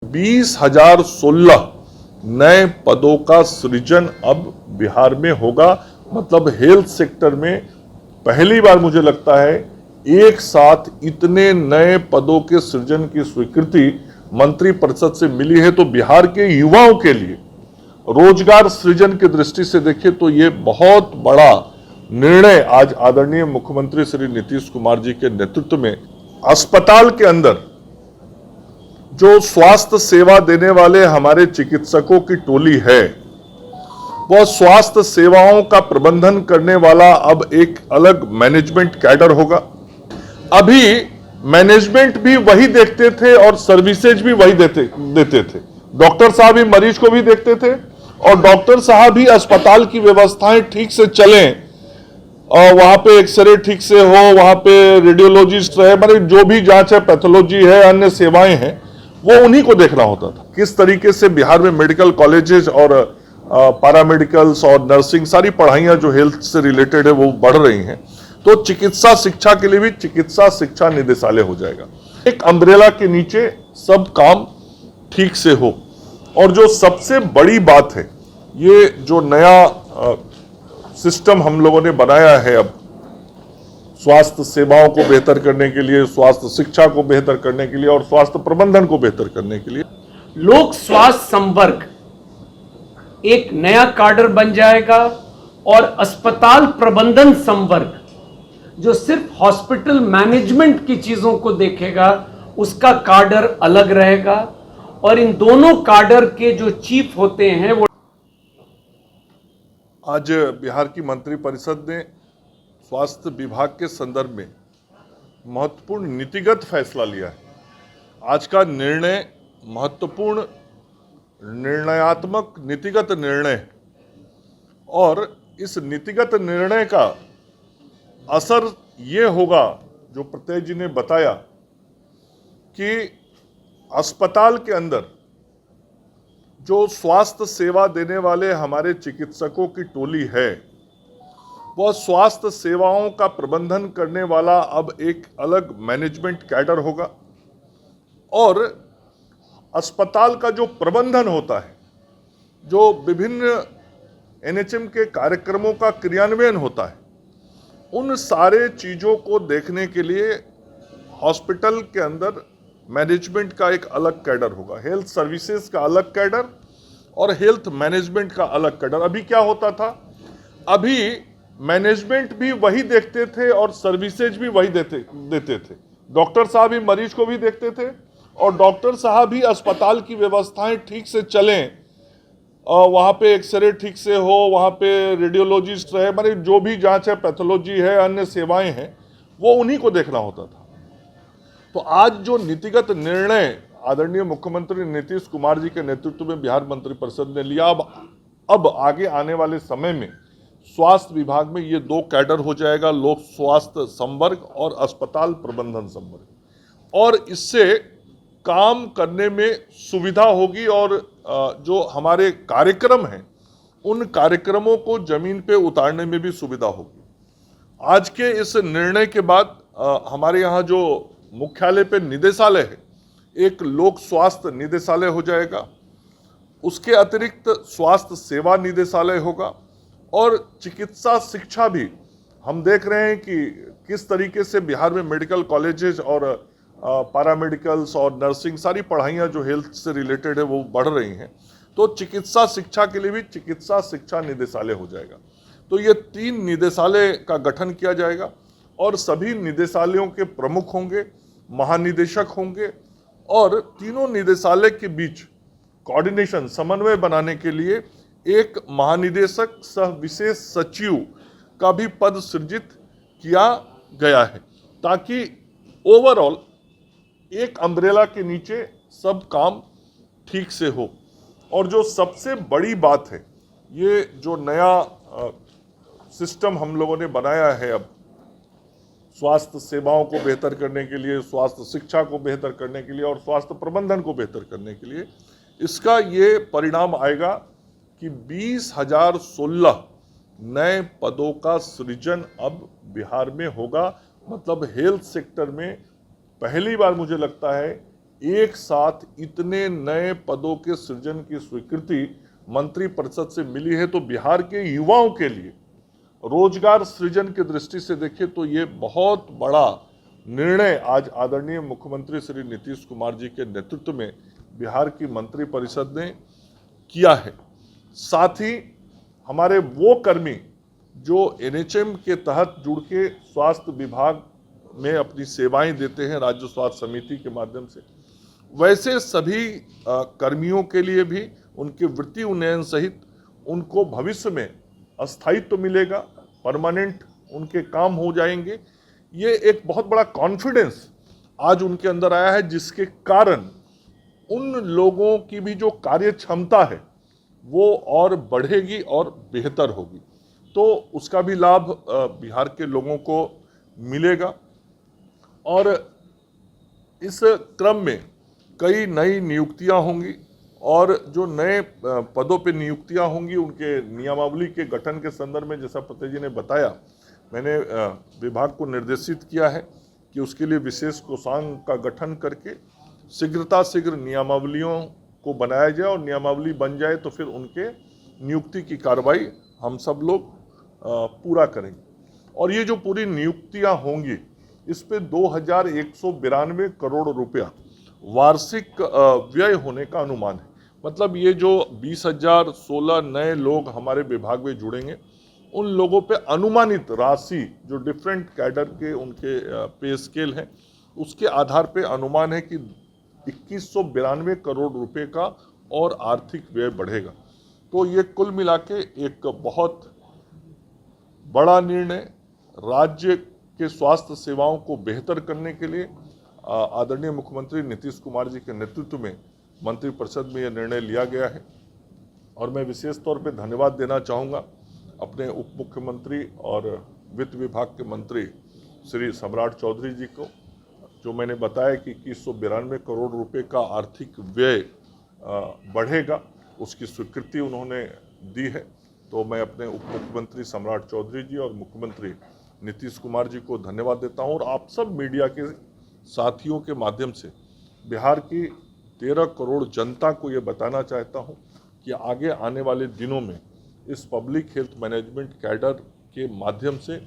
20,016 नए पदों का सृजन अब बिहार में होगा। मतलब हेल्थ सेक्टर में पहली बार मुझे लगता है एक साथ इतने नए पदों के सृजन की स्वीकृति मंत्रिपरिषद से मिली है। तो बिहार के युवाओं के लिए रोजगार सृजन की दृष्टि से देखें तो ये बहुत बड़ा निर्णय आज आदरणीय मुख्यमंत्री श्री नीतीश कुमार जी के नेतृत्व में अस्पताल के अंदर जो स्वास्थ्य सेवा देने वाले हमारे चिकित्सकों की टोली है, वह स्वास्थ्य सेवाओं का प्रबंधन करने वाला अब एक अलग मैनेजमेंट कैडर होगा। अभी मैनेजमेंट भी वही देखते थे और सर्विसेज भी वही देते थे। डॉक्टर साहब ही मरीज को भी देखते थे और डॉक्टर साहब ही अस्पताल की व्यवस्थाएं ठीक से चलें और वहां पे एक्सरे ठीक से हो, वहां पे रेडियोलॉजिस्ट रहे, मतलब जो भी जांच है, पैथोलॉजी है, अन्य सेवाएं हैं, वो उन्हीं को देखना होता था। किस तरीके से बिहार में मेडिकल कॉलेजेस और पैरामेडिकल्स और नर्सिंग सारी पढ़ाइयां जो हेल्थ से रिलेटेड है वो बढ़ रही हैं। तो चिकित्सा शिक्षा के लिए भी चिकित्सा शिक्षा निदेशालय हो जाएगा। एक अम्ब्रेला के नीचे सब काम ठीक से हो। और जो सबसे बड़ी बात है, ये जो नया सिस्टम हम लोगों ने बनाया है अब स्वास्थ्य सेवाओं को बेहतर करने के लिए, स्वास्थ्य शिक्षा को बेहतर करने के लिए और स्वास्थ्य प्रबंधन को बेहतर करने के लिए, लोक स्वास्थ्य संवर्ग एक नया काडर बन जाएगा और अस्पताल प्रबंधन संवर्ग जो सिर्फ हॉस्पिटल मैनेजमेंट की चीजों को देखेगा, उसका काडर अलग रहेगा। और इन दोनों काडर के जो चीफ होते हैं वो आज बिहार की मंत्रिपरिषद ने स्वास्थ्य विभाग के संदर्भ में महत्वपूर्ण नीतिगत फैसला लिया है। आज का निर्णय महत्वपूर्ण निर्णयात्मक नीतिगत निर्णय है और इस नीतिगत निर्णय का असर ये होगा, जो प्रत्यय जी ने बताया, कि अस्पताल के अंदर जो स्वास्थ्य सेवा देने वाले हमारे चिकित्सकों की टोली है, वह स्वास्थ्य सेवाओं का प्रबंधन करने वाला अब एक अलग मैनेजमेंट कैडर होगा। और अस्पताल का जो प्रबंधन होता है, जो विभिन्न एनएचएम के कार्यक्रमों का क्रियान्वयन होता है, उन सारे चीज़ों को देखने के लिए हॉस्पिटल के अंदर मैनेजमेंट का एक अलग कैडर होगा। हेल्थ सर्विसेज का अलग कैडर और हेल्थ मैनेजमेंट का अलग कैडर। अभी क्या होता था, अभी मैनेजमेंट भी वही देखते थे और सर्विसेज भी वही देते थे। डॉक्टर साहब ही मरीज को भी देखते थे और डॉक्टर साहब ही अस्पताल की व्यवस्थाएं ठीक से चलें, वहाँ पे एक्सरे ठीक से हो, वहाँ पे रेडियोलॉजिस्ट रहे, मतलब जो भी जांच है, पैथोलॉजी है, अन्य सेवाएं हैं, वो उन्हीं को देखना होता था। तो आज जो नीतिगत निर्णय आदरणीय मुख्यमंत्री नीतीश कुमार जी के नेतृत्व में बिहार मंत्रिपरिषद ने लिया, अब आगे आने वाले समय में स्वास्थ्य विभाग में ये दो कैडर हो जाएगा, लोक स्वास्थ्य संवर्ग और अस्पताल प्रबंधन संवर्ग। और इससे काम करने में सुविधा होगी और जो हमारे कार्यक्रम हैं, उन कार्यक्रमों को जमीन पे उतारने में भी सुविधा होगी। आज के इस निर्णय के बाद हमारे यहाँ जो मुख्यालय पे निदेशालय है, एक लोक स्वास्थ्य निदेशालय हो जाएगा। उसके अतिरिक्त स्वास्थ्य सेवा निदेशालय होगा और चिकित्सा शिक्षा भी हम देख रहे हैं कि किस तरीके से बिहार में मेडिकल कॉलेजेस और पैरामेडिकल्स और नर्सिंग सारी पढ़ाइयाँ जो हेल्थ से रिलेटेड है वो बढ़ रही हैं। तो चिकित्सा शिक्षा के लिए भी चिकित्सा शिक्षा निदेशालय हो जाएगा। तो ये 3 निदेशालय का गठन किया जाएगा और सभी निदेशालयों के प्रमुख होंगे, महानिदेशक होंगे और तीनों निदेशालय के बीच कोऑर्डिनेशन, समन्वय बनाने के लिए एक महानिदेशक सह विशेष सचिव का भी पद सृजित किया गया है, ताकि ओवरऑल एक अम्ब्रेला के नीचे सब काम ठीक से हो। और जो सबसे बड़ी बात है, ये जो नया सिस्टम हम लोगों ने बनाया है अब स्वास्थ्य सेवाओं को बेहतर करने के लिए, स्वास्थ्य शिक्षा को बेहतर करने के लिए और स्वास्थ्य प्रबंधन को बेहतर करने के लिए, इसका ये परिणाम आएगा कि 20,016 नए पदों का सृजन अब बिहार में होगा। मतलब हेल्थ सेक्टर में पहली बार मुझे लगता है एक साथ इतने नए पदों के सृजन की स्वीकृति मंत्रिपरिषद से मिली है, तो बिहार के युवाओं के लिए रोजगार सृजन की दृष्टि से देखें तो ये बहुत बड़ा निर्णय आज आदरणीय मुख्यमंत्री श्री नीतीश कुमार जी के नेतृत्व में बिहार की मंत्रिपरिषद ने किया है। साथ ही हमारे वो कर्मी जो एनएचएम के तहत जुड़ के स्वास्थ्य विभाग में अपनी सेवाएं देते हैं राज्य स्वास्थ्य समिति के माध्यम से, वैसे सभी कर्मियों के लिए भी उनके वृत्ति उन्नयन सहित उनको भविष्य में अस्थायित्व मिलेगा, परमानेंट उनके काम हो जाएंगे। ये एक बहुत बड़ा कॉन्फिडेंस आज उनके अंदर आया है, जिसके कारण उन लोगों की भी जो कार्य क्षमता है वो और बढ़ेगी और बेहतर होगी। तो उसका भी लाभ बिहार के लोगों को मिलेगा। और इस क्रम में कई नई नियुक्तियां होंगी और जो नए पदों पे नियुक्तियां होंगी उनके नियमावली के गठन के संदर्भ में, जैसा पतेजी जी ने बताया, मैंने विभाग को निर्देशित किया है कि उसके लिए विशेष कोषांग का गठन करके शीघ्र नियमावलियों को बनाया जाए और नियमावली बन जाए तो फिर उनके नियुक्ति की कार्रवाई हम सब लोग पूरा करेंगे। और ये जो पूरी नियुक्तियां होंगी इस पे 2192 करोड़ रुपया वार्षिक व्यय होने का अनुमान है। मतलब ये जो 20,016 नए लोग हमारे विभाग में जुड़ेंगे, उन लोगों पे अनुमानित राशि जो डिफरेंट कैडर के उनके पे स्केल है उसके आधार पे अनुमान है कि 2192 करोड़ रुपए का और आर्थिक व्यय बढ़ेगा। तो ये कुल मिला के एक बहुत बड़ा निर्णय राज्य के स्वास्थ्य सेवाओं को बेहतर करने के लिए आदरणीय मुख्यमंत्री नीतीश कुमार जी के नेतृत्व में मंत्रिपरिषद में यह निर्णय लिया गया है। और मैं विशेष तौर पे धन्यवाद देना चाहूँगा अपने उप मुख्यमंत्री और वित्त विभाग के मंत्री श्री सम्राट चौधरी जी को, जो मैंने बताया कि 2192 करोड़ रुपए का आर्थिक व्यय बढ़ेगा, उसकी स्वीकृति उन्होंने दी है। तो मैं अपने उप मुख्यमंत्री सम्राट चौधरी जी और मुख्यमंत्री नीतीश कुमार जी को धन्यवाद देता हूं और आप सब मीडिया के साथियों के माध्यम से बिहार की 13 करोड़ जनता को ये बताना चाहता हूं कि आगे आने वाले दिनों में इस पब्लिक हेल्थ मैनेजमेंट कैडर के माध्यम से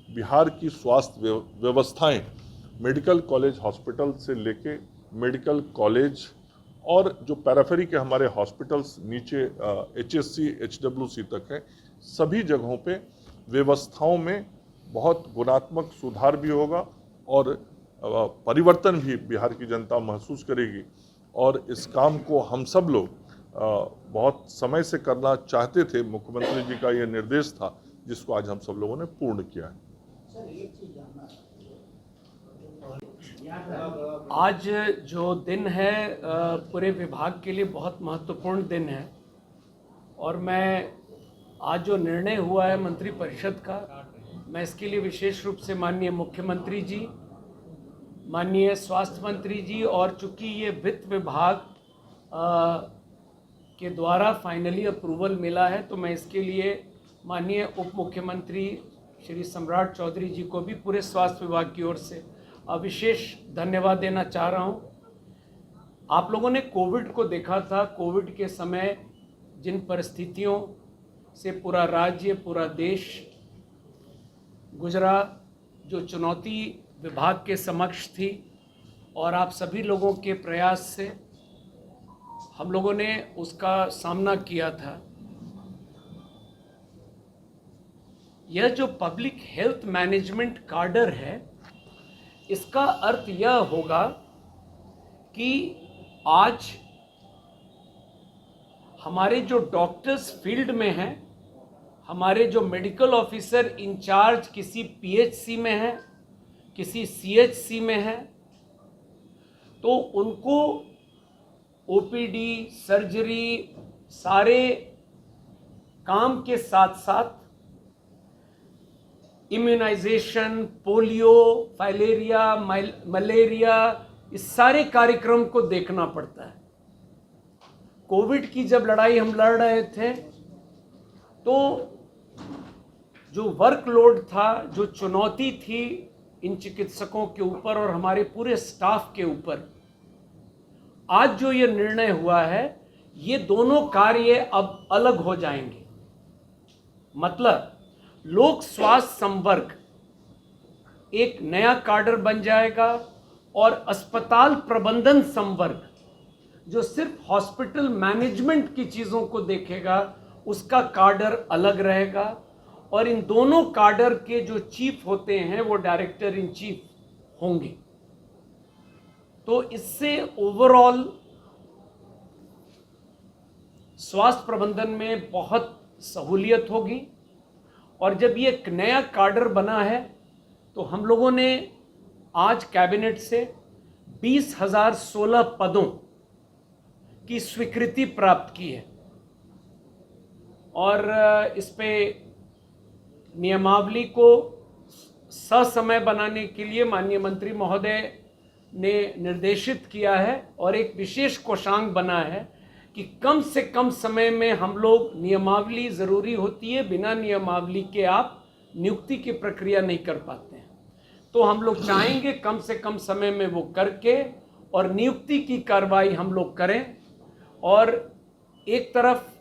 बिहार की स्वास्थ्य व्यवस्थाएं मेडिकल कॉलेज हॉस्पिटल से लेके मेडिकल कॉलेज और जो पैराफेरी के हमारे हॉस्पिटल्स नीचे HSC HWC तक है, सभी जगहों पे व्यवस्थाओं में बहुत गुणात्मक सुधार भी होगा और परिवर्तन भी बिहार की जनता महसूस करेगी। और इस काम को हम सब लोग बहुत समय से करना चाहते थे। मुख्यमंत्री जी का ये निर्देश था जिसको आज हम सब लोगों ने पूर्ण किया है। आज जो दिन है पूरे विभाग के लिए बहुत महत्वपूर्ण दिन है और मैं आज जो निर्णय हुआ है मंत्रिपरिषद का, मैं इसके लिए विशेष रूप से माननीय मुख्यमंत्री जी, माननीय स्वास्थ्य मंत्री जी और चूंकि ये वित्त विभाग के द्वारा फाइनली अप्रूवल मिला है तो मैं इसके लिए माननीय उप मुख्यमंत्री श्री सम्राट चौधरी जी को भी पूरे स्वास्थ्य विभाग की ओर से विशेष धन्यवाद देना चाह रहा हूं। आप लोगों ने कोविड को देखा था। कोविड के समय जिन परिस्थितियों से पूरा राज्य, पूरा देश गुजरा, जो चुनौती विभाग के समक्ष थी और आप सभी लोगों के प्रयास से हम लोगों ने उसका सामना किया था। यह जो पब्लिक हेल्थ मैनेजमेंट कार्डर है, इसका अर्थ यह होगा कि आज हमारे जो डॉक्टर्स फील्ड में हैं, हमारे जो मेडिकल ऑफिसर इंचार्ज किसी पीएचसी में हैं, किसी सीएचसी में हैं, तो उनको ओपीडी, सर्जरी, सारे काम के साथ साथ इम्यूनाइजेशन, पोलियो, फाइलेरिया, मलेरिया, इस सारे कार्यक्रम को देखना पड़ता है। कोविड की जब लड़ाई हम लड़ रहे थे तो जो वर्कलोड था, जो चुनौती थी इन चिकित्सकों के ऊपर और हमारे पूरे स्टाफ के ऊपर, आज जो ये निर्णय हुआ है, ये दोनों कार्य अब अलग हो जाएंगे। मतलब लोक स्वास्थ्य संवर्ग एक नया काडर बन जाएगा और अस्पताल प्रबंधन संवर्ग जो सिर्फ हॉस्पिटल मैनेजमेंट की चीज़ों को देखेगा, उसका काडर अलग रहेगा। और इन दोनों काडर के जो चीफ होते हैं वो डायरेक्टर इन चीफ होंगे। तो इससे ओवरऑल स्वास्थ्य प्रबंधन में बहुत सहूलियत होगी। और जब ये एक नया काडर बना है तो हम लोगों ने आज कैबिनेट से 20,016 पदों की स्वीकृति प्राप्त की है और इस पे नियमावली को ससमय बनाने के लिए माननीय मंत्री महोदय ने निर्देशित किया है और एक विशेष कोषांग बना है कि कम से कम समय में हम लोग, नियमावली ज़रूरी होती है, बिना नियमावली के आप नियुक्ति की प्रक्रिया नहीं कर पाते हैं। तो हम लोग चाहेंगे कम से कम समय में वो करके और नियुक्ति की कार्रवाई हम लोग करें। और एक तरफ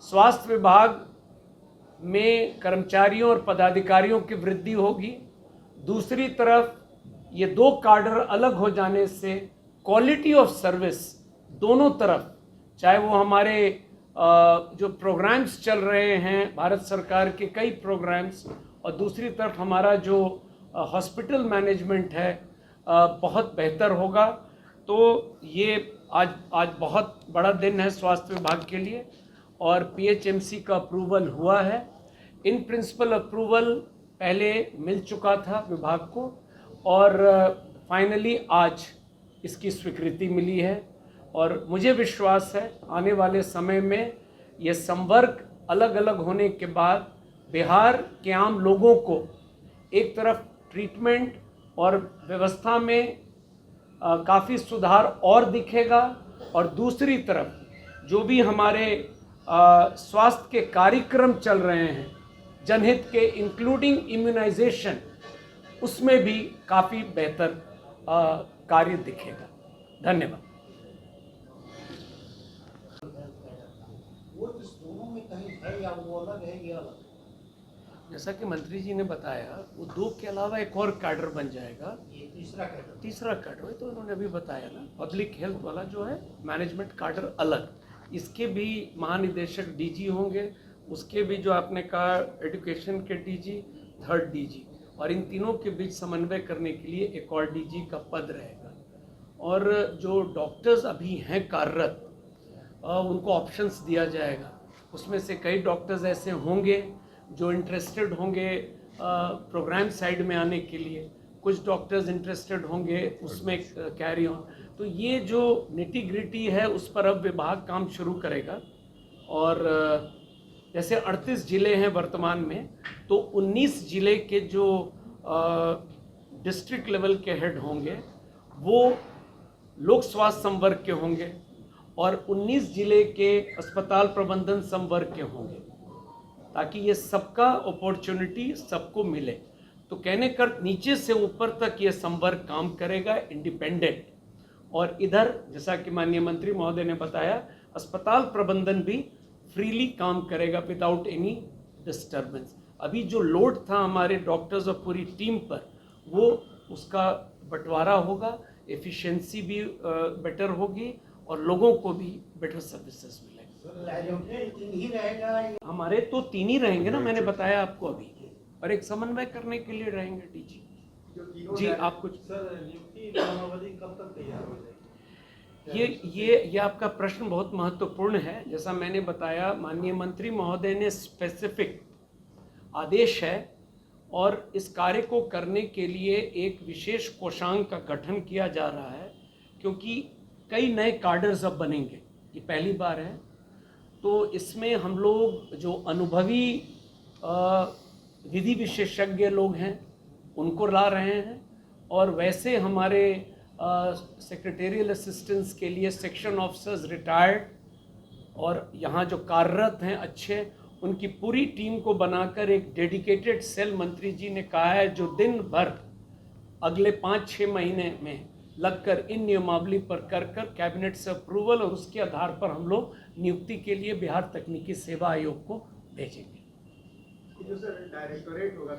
स्वास्थ्य विभाग में कर्मचारियों और पदाधिकारियों की वृद्धि होगी, दूसरी तरफ ये दो काडर अलग हो जाने से क्वालिटी ऑफ सर्विस दोनों तरफ, चाहे वो हमारे जो प्रोग्राम्स चल रहे हैं, भारत सरकार के कई प्रोग्राम्स, और दूसरी तरफ हमारा जो हॉस्पिटल मैनेजमेंट है बहुत बेहतर होगा। तो ये आज बहुत बड़ा दिन है स्वास्थ्य विभाग के लिए और पीएचएमसी का अप्रूवल हुआ है। इन प्रिंसिपल अप्रूवल पहले मिल चुका था विभाग को और फाइनली आज इसकी स्वीकृति मिली है। और मुझे विश्वास है आने वाले समय में ये संवर्ग अलग अलग होने के बाद बिहार के आम लोगों को एक तरफ ट्रीटमेंट और व्यवस्था में काफ़ी सुधार और दिखेगा और दूसरी तरफ जो भी हमारे स्वास्थ्य के कार्यक्रम चल रहे हैं जनहित के, इंक्लूडिंग इम्यूनाइजेशन, उसमें भी काफ़ी बेहतर कार्य दिखेगा। धन्यवाद। वो इस दोनों में कहीं है या वो अलग है या अलग? जैसा कि मंत्री जी ने बताया, वो दो के अलावा एक और कैडर बन जाएगा, ये तीसरा कैडर है। तो उन्होंने अभी बताया ना, पब्लिक हेल्थ वाला जो है मैनेजमेंट कैडर अलग, इसके भी महानिदेशक डीजी होंगे, उसके भी जो आपने कहा एजुकेशन के डीजी, थर्ड डीजी, और इन तीनों के बीच समन्वय करने के लिए एक और डीजी का पद रहेगा। और जो डॉक्टर्स अभी हैं कार्यरत, उनको ऑप्शंस दिया जाएगा। उसमें से कई डॉक्टर्स ऐसे होंगे जो इंटरेस्टेड होंगे प्रोग्राम साइड में आने के लिए, कुछ डॉक्टर्स इंटरेस्टेड होंगे उसमें कैरी ऑन। तो ये जो निटी ग्रिटी है उस पर अब विभाग काम शुरू करेगा। और जैसे 38 ज़िले हैं वर्तमान में, तो 19 ज़िले के जो डिस्ट्रिक्ट लेवल के हेड होंगे वो लोक स्वास्थ्य संवर्ग के होंगे और 19 ज़िले के अस्पताल प्रबंधन संवर्ग के होंगे, ताकि ये सबका अपॉर्चुनिटी सबको मिले। तो कहने का नीचे से ऊपर तक ये संवर्ग काम करेगा इंडिपेंडेंट। और इधर जैसा कि माननीय मंत्री महोदय ने बताया, अस्पताल प्रबंधन भी फ्रीली काम करेगा विदाउट एनी डिस्टर्बेंस। अभी जो लोड था हमारे डॉक्टर्स और पूरी टीम पर, वो उसका बंटवारा होगा, एफिशिएंसी भी बेटर होगी और लोगों को भी बेटर सर्विसेज मिलेंगे। ही रहेगा? हमारे तो 3 ही रहेंगे ना, मैंने बताया आपको अभी, और एक समन्वय करने के लिए रहेंगे डीजी जी। आप कुछ सर, नियुक्ति नियमावली कब तक तैयार हो जाएगी? ये आपका प्रश्न बहुत महत्वपूर्ण है। जैसा मैंने बताया, माननीय मंत्री महोदय ने स्पेसिफिक आदेश है और इस कार्य को करने के लिए एक विशेष कोषांग का गठन किया जा रहा है, क्योंकि कई नए कार्डर्स अब बनेंगे, ये पहली बार है। तो इसमें हम लोग जो अनुभवी विधि विशेषज्ञ लोग हैं उनको ला रहे हैं, और वैसे हमारे सेक्रेटेरियल असिस्टेंट्स के लिए सेक्शन ऑफिसर्स रिटायर्ड और यहाँ जो कार्यरत हैं अच्छे, उनकी पूरी टीम को बनाकर एक डेडिकेटेड सेल मंत्री जी ने कहा है जो दिन भर अगले 5-6 महीने में लगकर इन नियमावली पर कर कैबिनेट से अप्रूवल और उसके आधार पर हम लोग नियुक्ति के लिए बिहार तकनीकी सेवा आयोग को भेजेंगे। जो सर डायरेक्टोरेट होगा